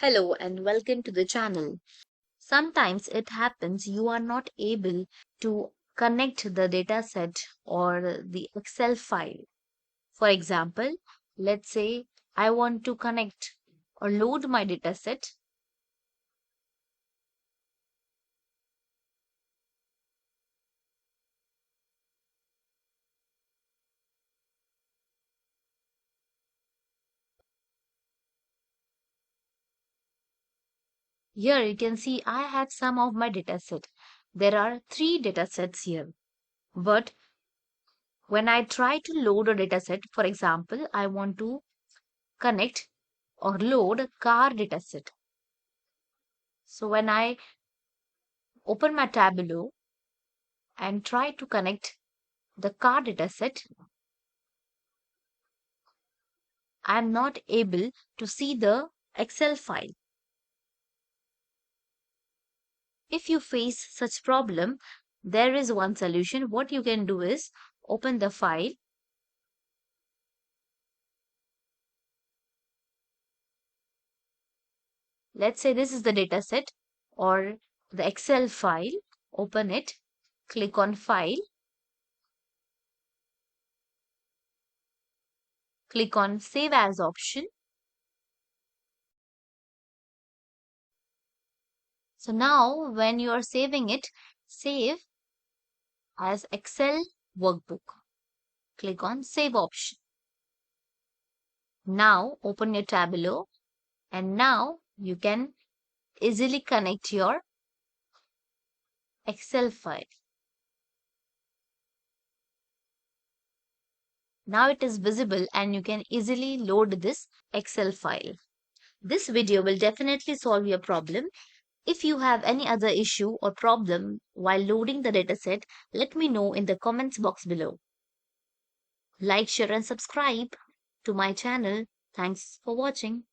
Hello and welcome to the channel. Sometimes it happens you are not able to connect the dataset or the Excel file. For example, let's say I want to connect or load my dataset. Here you can see I have some of my dataset. There are three datasets here. But when I try to load a dataset, for example, I want to connect or load a car dataset. So when I open my Tableau and try to connect the car dataset, I am not able to see the Excel file. If you face such problem, there is one solution. What you can do is open the file. Let's say this is the dataset or the Excel file. Open it, click on File, click on Save As option. So now when you are saving it, save as Excel workbook. Click on Save option. Now open your Tableau and now you can easily connect your Excel file. Now it is visible and you can easily load this Excel file. This video will definitely solve your problem. If you have any other issue or problem while loading the dataset, let me know in the comments box below. Like, share and subscribe to my channel. Thanks for watching.